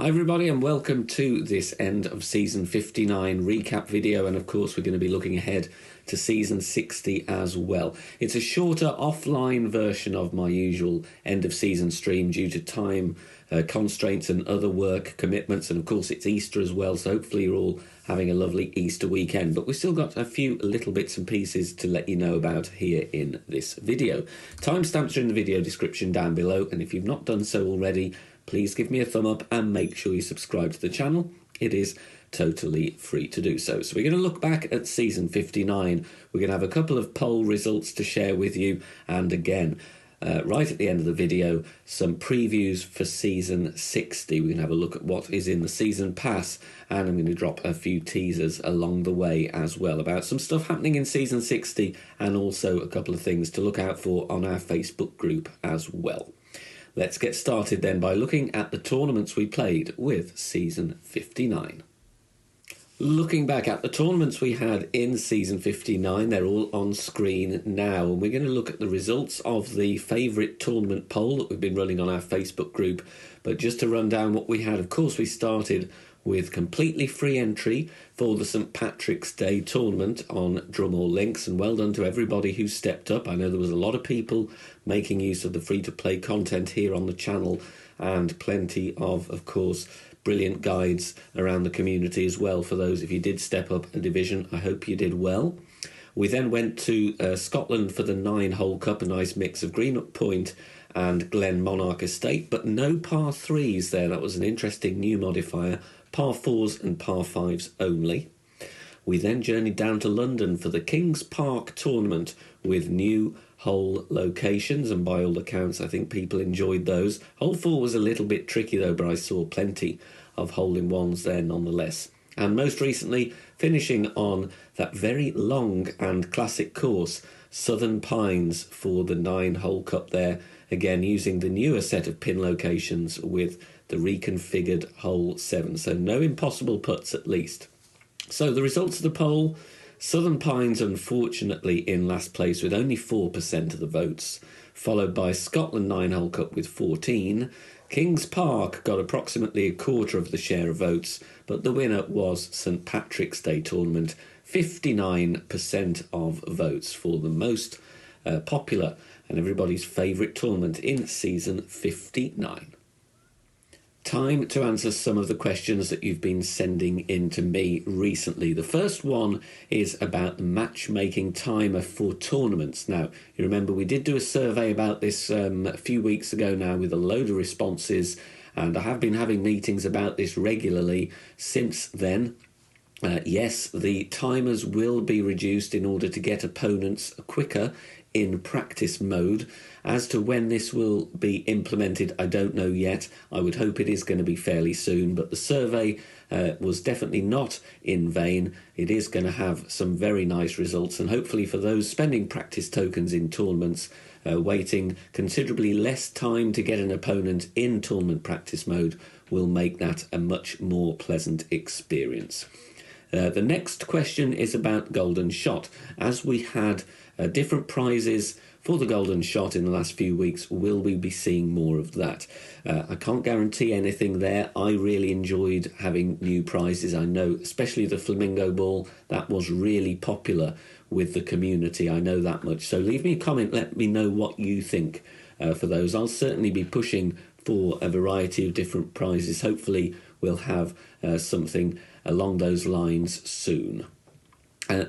Hi everybody and welcome to this end of season 59 recap video, and of course we're going to be looking ahead to season 60 as well. It's a shorter offline version of my usual end of season stream due to time constraints and other work commitments, and of course it's Easter as well, so hopefully you're all having a lovely Easter weekend. But we've still got a few little bits and pieces to let you know about here in this video. Timestamps are in the video description down below, and if you've not done so already, please give me a thumb up and make sure you subscribe to the channel. It is totally free to do so. So we're going to look back at season 59. We're going to have a couple of poll results to share with you, and again, right at the end of the video, some previews for season 60. We're going to have a look at what is in the season pass, and I'm going to drop a few teasers along the way as well about some stuff happening in season 60, and also a couple of things to look out for on our Facebook group as well. Let's get started then by looking at the tournaments we played with season 59. Looking back at the tournaments we had in season 59, they're all on screen now, and we're going to look at the results of the favourite tournament poll that we've been running on our Facebook group. But just to run down what we had, of course we started with completely free entry for the St Patrick's Day tournament on Drumore Links, and well done to everybody who stepped up. I know there was a lot of people making use of the free-to-play content here on the channel, and plenty of course, brilliant guides around the community as well for those if you did step up a division. I hope you did well. We then went to Scotland for the 9-hole cup, a nice mix of Greenock Point and Glen Monarch Estate, but no par 3s there. That was an interesting new modifier. Par 4s and par 5s only. We then journeyed down to London for the Kings Park tournament with new hole locations, and by all accounts I think people enjoyed those. Hole 4 was a little bit tricky though, but I saw plenty of hole-in-ones there nonetheless. And most recently, finishing on that very long and classic course, Southern Pines, for the 9-hole cup there, again using the newer set of pin locations with the reconfigured hole 7, so no impossible putts at least. So the results of the poll: Southern Pines unfortunately in last place with only 4% of the votes, followed by Scotland 9-hole cup with 14. Kings Park got approximately a quarter of the share of votes, but the winner was St Patrick's Day tournament, 59% of votes for the most popular and everybody's favourite tournament in season 59. Time to answer some of the questions that you've been sending in to me recently. The first one is about the matchmaking timer for tournaments. Now, you remember we did do a survey about this a few weeks ago now with a load of responses, and I have been having meetings about this regularly since then. Yes, the timers will be reduced in order to get opponents quicker in practice mode. As to when this will be implemented, I don't know yet. I would hope it is going to be fairly soon, but the survey was definitely not in vain. It is going to have some very nice results, and hopefully for those spending practice tokens in tournaments, waiting considerably less time to get an opponent in tournament practice mode will make that a much more pleasant experience. The next question is about Golden Shot. As we had different prizes for the Golden Shot in the last few weeks, will we be seeing more of that? I can't guarantee anything there. I really enjoyed having new prizes. I know, especially the Flamingo Ball, that was really popular with the community. I know that much. So leave me a comment, let me know what you think for those. I'll certainly be pushing for a variety of different prizes. Hopefully we'll have something along those lines soon.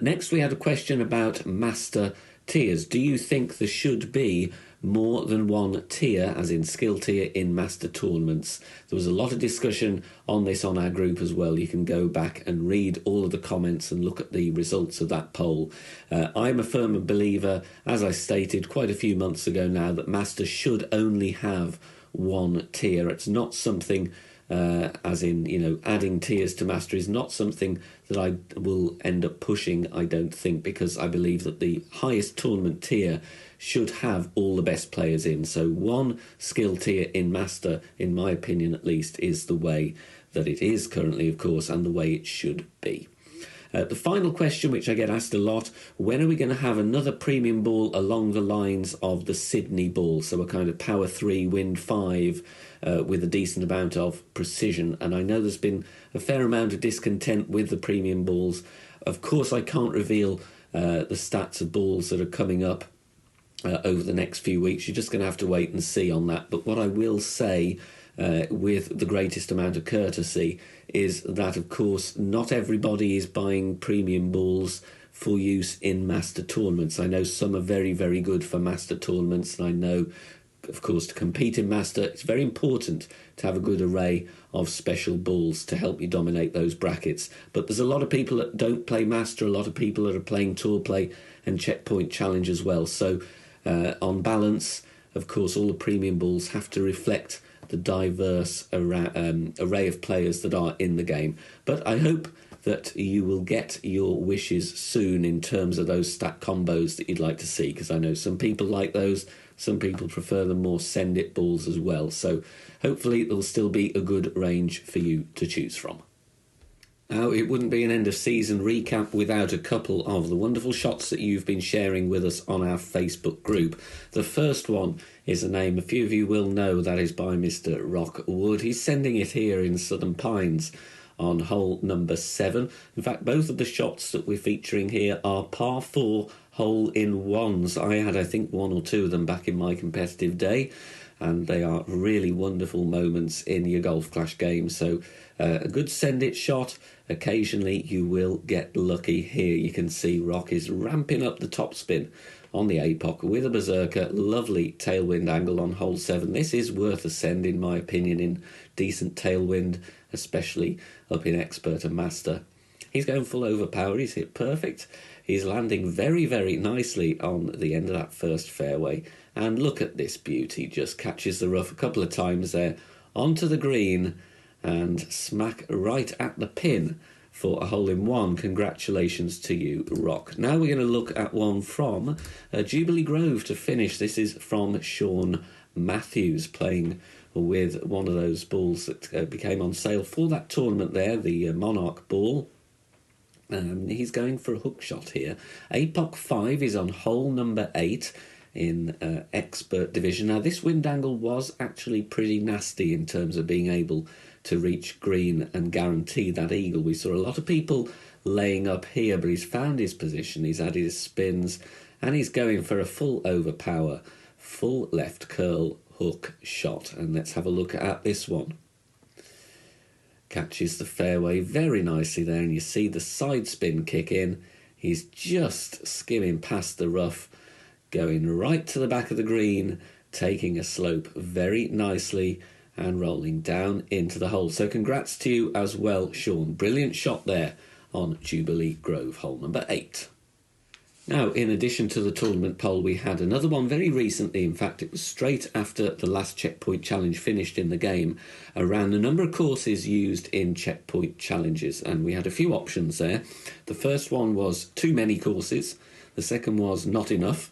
Next we had a question about master tiers. Do you think there should be more than one tier, as in skill tier, in master tournaments? There was a lot of discussion on this on our group as well. You can go back and read all of the comments and look at the results of that poll. I'm a firm believer, as I stated quite a few months ago now, that master should only have one tier. It's not something as in, you know, adding tiers to master is not something that I will end up pushing, I don't think, because I believe that the highest tournament tier should have all the best players in. So one skill tier in master, in my opinion at least, is the way that it is currently, of course, and the way it should be. The final question, which I get asked a lot, when are we going to have another premium ball along the lines of the Sydney ball? So a kind of power 3, wind 5 with a decent amount of precision. And I know there's been a fair amount of discontent with the premium balls. Of course, I can't reveal the stats of balls that are coming up over the next few weeks. You're just going to have to wait and see on that. But what I will say with the greatest amount of courtesy is that, of course, not everybody is buying premium balls for use in master tournaments. I know some are very, very good for master tournaments, and I know, of course, to compete in master, it's very important to have a good array of special balls to help you dominate those brackets. But there's a lot of people that don't play master, a lot of people that are playing tour play and checkpoint challenge as well. So on balance, of course, all the premium balls have to reflect the diverse array of players that are in the game. But I hope that you will get your wishes soon in terms of those stat combos that you'd like to see, because I know some people like those, some people prefer the more send-it balls as well. So hopefully there'll still be a good range for you to choose from. Now, it wouldn't be an end-of-season recap without a couple of the wonderful shots that you've been sharing with us on our Facebook group. The first one is a name a few of you will know, that is by Mr. Rock Wood. He's sending it here in Southern Pines on hole number 7. In fact, both of the shots that we're featuring here are par 4 hole-in-ones. I had, I think, 1 or 2 of them back in my competitive day, and they are really wonderful moments in your Golf Clash game. So a good send-it shot. Occasionally you will get lucky. Here you can see Rock is ramping up the topspin on the APOC with a berserker. Lovely tailwind angle on hole 7. This is worth a send, in my opinion, in decent tailwind, especially up in expert and master. He's going full overpower. He's hit perfect. He's landing very, very nicely on the end of that first fairway. And look at this beauty. Just catches the rough a couple of times there onto the green and smack right at the pin for a hole-in-one. Congratulations to you, Rock. Now we're going to look at one from Jubilee Grove to finish. This is from Sean Matthews, playing with one of those balls that became on sale for that tournament there, the Monarch ball. He's going for a hook shot here. APOC 5 is on hole number 8 in expert division. Now, this wind angle was actually pretty nasty in terms of being able to reach green and guarantee that eagle. We saw a lot of people laying up here, but he's found his position, he's added his spins, and he's going for a full overpower, full left curl hook shot. And let's have a look at this one. Catches the fairway very nicely there, and you see the side spin kick in. He's just skimming past the rough, going right to the back of the green, taking a slope very nicely and rolling down into the hole. So congrats to you as well, Sean. Brilliant shot there on Jubilee Grove, hole number 8. Now, in addition to the tournament poll, we had another one very recently. In fact, it was straight after the last checkpoint challenge finished in the game, around the number of courses used in checkpoint challenges. And we had a few options there. The first one was too many courses. The second was not enough.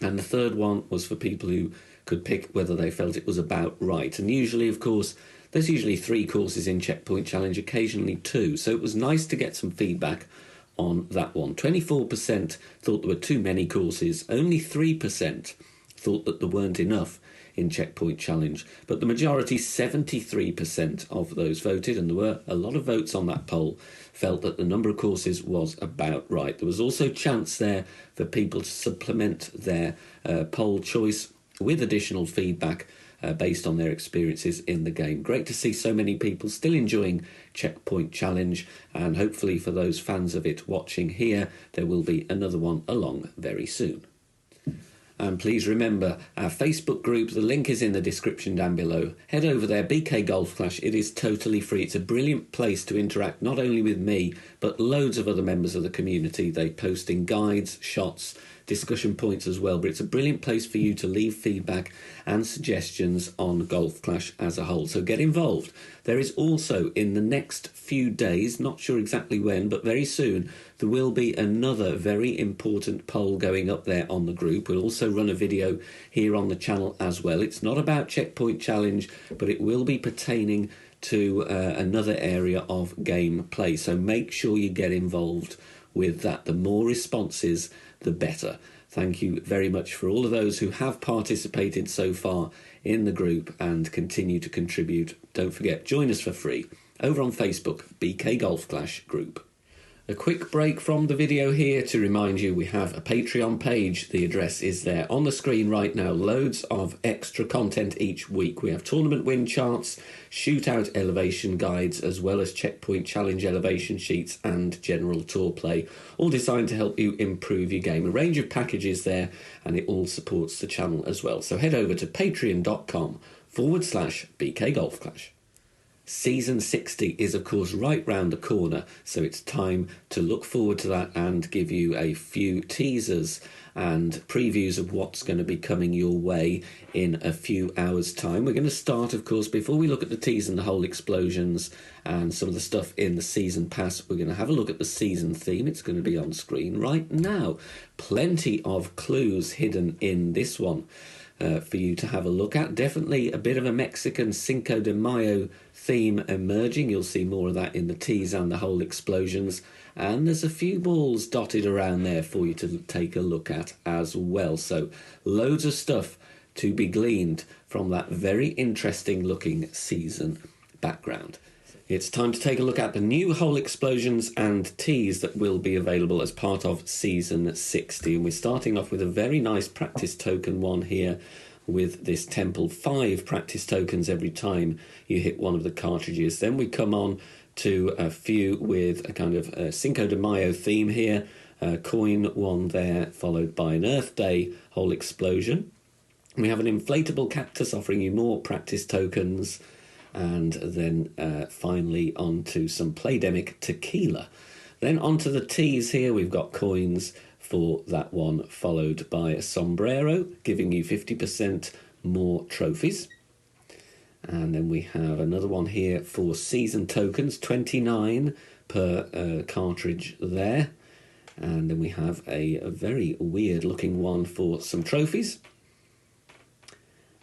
And the third one was for people who could pick whether they felt it was about right. And usually, of course, there's usually 3 courses in checkpoint challenge, occasionally 2. So it was nice to get some feedback on that one. 24% thought there were too many courses. Only 3% thought that there weren't enough in checkpoint challenge. But the majority, 73% of those voted, and there were a lot of votes on that poll, felt that the number of courses was about right. There was also chance there for people to supplement their poll choice with additional feedback based on their experiences in the game. Great to see so many people still enjoying Checkpoint Challenge, and hopefully for those fans of it watching here, there will be another one along very soon. And please remember our Facebook group, the link is in the description down below. Head over there, BK Golf Clash. It is totally free. It's a brilliant place to interact not only with me, but loads of other members of the community. They post in guides, shots, discussion points as well, but it's a brilliant place for you to leave feedback and suggestions on Golf Clash as a whole. So get involved. There is also, in the next few days, not sure exactly when, but very soon, there will be another very important poll going up there on the group. We'll also run a video here on the channel as well. It's not about Checkpoint Challenge, but it will be pertaining to another area of gameplay. So make sure you get involved with that. The more responses, the better. Thank you very much for all of those who have participated so far in the group and continue to contribute. Don't forget, join us for free over on Facebook, BK Golf Clash Group. A quick break from the video here to remind you we have a Patreon page. The address is there on the screen right now. Loads of extra content each week. We have tournament win charts, shootout elevation guides, as well as checkpoint challenge elevation sheets and general tour play, all designed to help you improve your game. A range of packages there, and it all supports the channel as well. So head over to patreon.com/BK Golf Clash. Season 60 is, of course, right round the corner, so it's time to look forward to that and give you a few teasers and previews of what's going to be coming your way in a few hours' time. We're going to start, of course, before we look at the teas and the hole explosions and some of the stuff in the season pass, we're going to have a look at the season theme. It's going to be on screen right now. Plenty of clues hidden in this one for you to have a look at. Definitely a bit of a Mexican Cinco de Mayo theme emerging. You'll see more of that in the teas and the hole explosions. And there's a few balls dotted around there for you to take a look at as well. So loads of stuff to be gleaned from that very interesting looking season background. It's time to take a look at the new hole explosions and teas that will be available as part of Season 60. And we're starting off with a very nice practice token one here with this Temple 5 practice tokens every time you hit one of the cartridges. Then we come on to a few with a kind of Cinco de Mayo theme here. Coin one there, followed by an Earth Day hole explosion. We have an inflatable cactus offering you more practice tokens. And then finally onto some Playdemic tequila. Then onto the teas here, we've got coins for that one, followed by a sombrero, giving you 50% more trophies. And then we have another one here for season tokens, 29 per cartridge there. And then we have a very weird looking one for some trophies.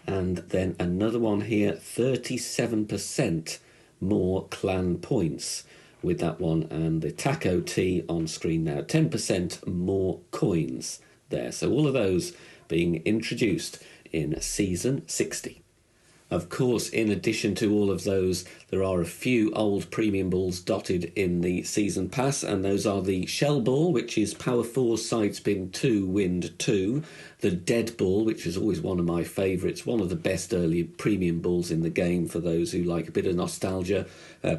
And then another one here, 37% more clan points with that one. And the taco tea on screen now, 10% more coins there. So all of those being introduced in Season 60. Of course, in addition to all of those, there are a few old premium balls dotted in the season pass, and those are the Shell Ball, which is Power 4 Side Spin 2, Wind 2, the Dead Ball, which is always one of my favourites, one of the best early premium balls in the game for those who like a bit of nostalgia,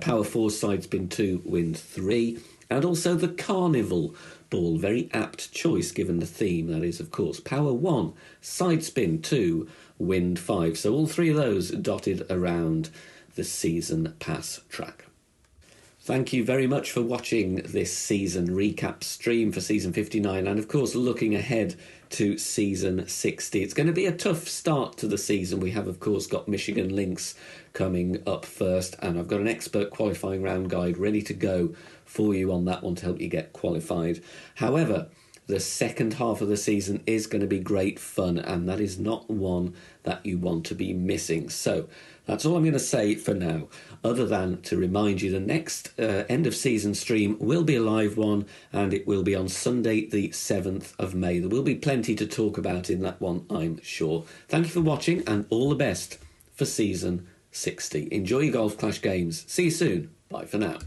Power 4 Side Spin 2, Wind 3, and also the Carnival Ball, very apt choice given the theme. That is, of course, Power 1, Side Spin 2, Wind 5. So all three of those dotted around the season pass track. Thank you very much for watching this season recap stream for season 59, and of course looking ahead to season 60. It's going to be a tough start to the season. We have, of course, got Michigan Lynx coming up first, and I've got an expert qualifying round guide ready to go for you on that one to help you get qualified. However, the second half of the season is going to be great fun, and that is not one that you want to be missing. So that's all I'm going to say for now, other than to remind you the next end of season stream will be a live one, and it will be on Sunday the 7th of May. There will be plenty to talk about in that one, I'm sure. Thank you for watching, and all the best for season 60. Enjoy your Golf Clash games. See you soon. Bye for now.